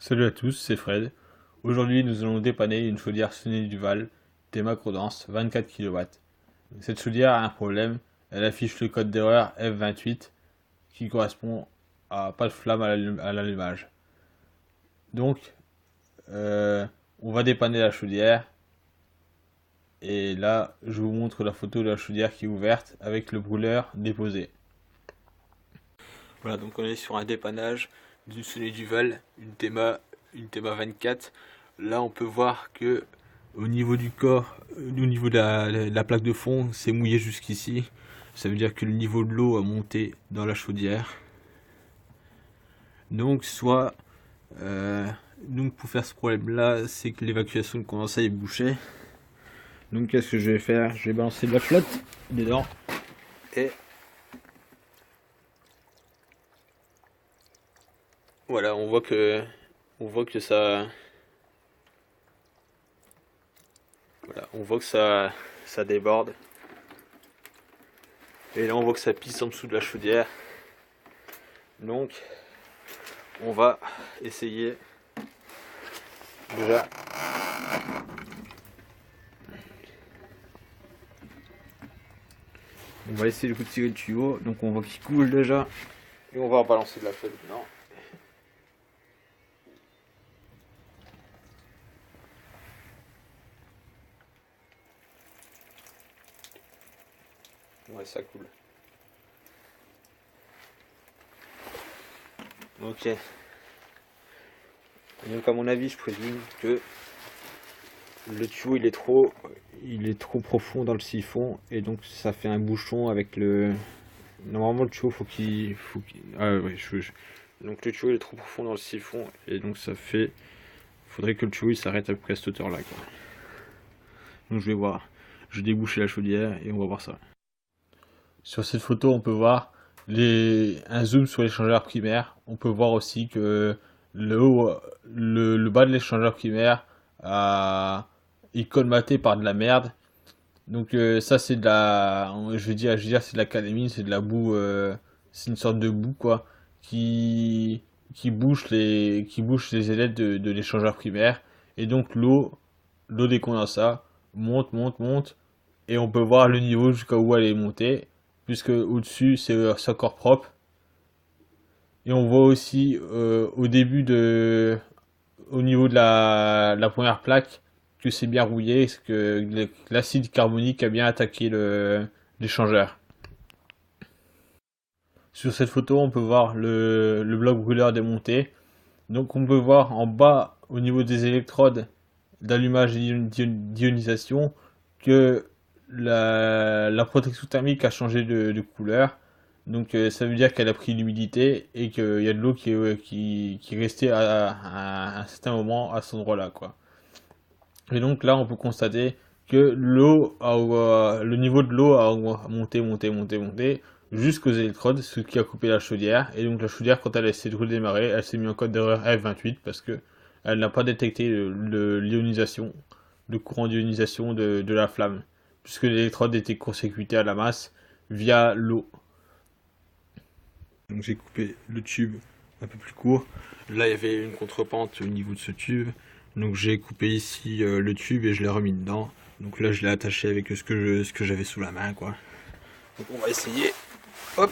Salut à tous, c'est Fred. Aujourd'hui, nous allons dépanner une chaudière Sony Duval T-Macrodense 24 kW. Cette chaudière a un problème, elle affiche le code d'erreur F28 qui correspond à pas de flamme à l'allumage. Donc, euh, on va dépanner la chaudière et là, je vous montre la photo de la chaudière qui est ouverte avec le brûleur déposé. Voilà, donc on est sur un dépannage d'une Sony Duval, une Tema 24. Là, on peut voir que au niveau du corps, au niveau de la plaque de fond, c'est mouillé jusqu'ici. Ça veut dire que le niveau de l'eau a monté dans la chaudière. Donc, euh, donc pour faire ce problème-là, c'est que l'évacuation de condensat est bouchée. Donc, qu'est-ce que je vais faire? Je vais balancer de la flotte dedans et voilà, on voit que ça déborde. Et là, on voit que ça pisse en dessous de la chaudière. Donc, on va essayer déjà. On va essayer de tirer le tuyau. Donc, on voit qu'il coule déjà. Et on va en balancer de la flotte dedans. Ouais, ça coule. Ok. Et donc, à mon avis, je présume que le tuyau il est trop profond dans le siphon et donc ça fait un bouchon avec le. Normalement, le tuyau ah ouais, donc le tuyau il est trop profond dans le siphon et donc ça fait. Faudrait que le tuyau il s'arrête à peu près à cette hauteur là quoi. Donc je vais voir. Je vais déboucher la chaudière et on va voir ça. Sur cette photo, on peut voir un zoom sur l'échangeur primaire. On peut voir aussi que le bas de l'échangeur primaire est colmaté par de la merde. Donc ça c'est de la, je veux dire c'est de la calamine, c'est de la boue, c'est une sorte de boue quoi, qui qui bouche les ailettes de l'échangeur primaire. Et donc l'eau des condensats monte et on peut voir le niveau jusqu'à où elle est montée, puisque au-dessus c'est encore propre. Et on voit aussi au niveau de la première plaque, que c'est bien rouillé, que l'acide carbonique a bien attaqué l'échangeur. Sur cette photo, on peut voir le bloc brûleur démonté. Donc on peut voir en bas, au niveau des électrodes d'allumage et d'ionisation, que la protection thermique a changé de couleur. Donc ça veut dire qu'elle a pris l'humidité et qu'il y a de l'eau qui est restée à un certain moment à cet endroit-là, quoi. Et donc là, on peut constater que le niveau de l'eau a monté jusqu'aux électrodes, ce qui a coupé la chaudière. Et donc la chaudière, quand elle a essayé de redémarrer, elle s'est mis en code d'erreur F28 parce que elle n'a pas détecté l'ionisation, le courant d'ionisation de la flamme, puisque l'électrode était court-circuitée à la masse via l'eau. Donc j'ai coupé le tube un peu plus court. Là, il y avait une contrepente au niveau de ce tube. Donc j'ai coupé ici le tube et je l'ai remis dedans. Donc là, je l'ai attaché avec ce que j'avais sous la main, quoi. Donc on va essayer. Hop.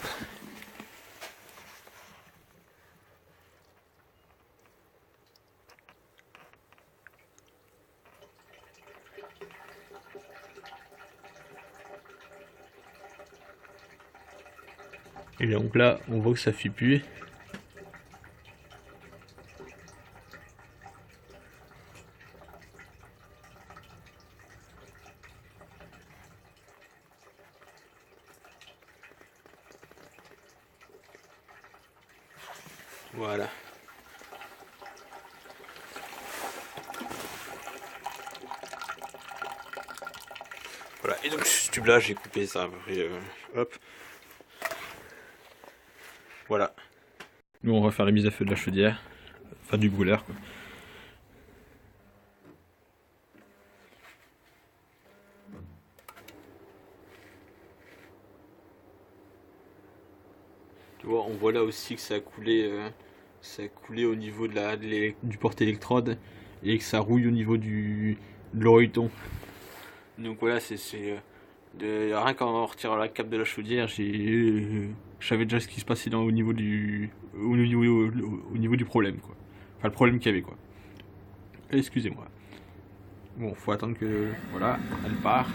Et donc là, on voit que ça fait plus. Voilà. Voilà. Et donc ce tube là, j'ai coupé ça à peu près. Hop. Voilà. Nous, on va faire la mise à feu de la chaudière. Enfin, du brûleur, quoi. Tu vois, on voit là aussi que ça a coulé ça a coulé au niveau du porte-électrode et que ça rouille au niveau de l'oreilleton. Donc voilà, rien qu'en retirant la cape de la chaudière, je savais déjà ce qui se passait au niveau du problème, quoi. Enfin, le problème qu'il y avait, quoi. Excusez-moi. Bon, faut attendre que, voilà, elle part.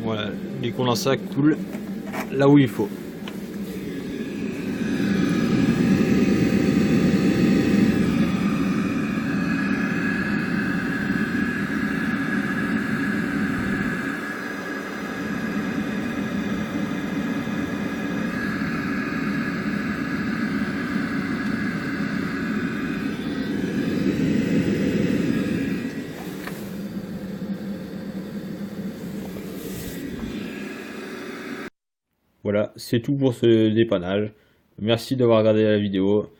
Voilà, les condensats coulent là où il faut. Voilà, c'est tout pour ce dépannage. Merci d'avoir regardé la vidéo.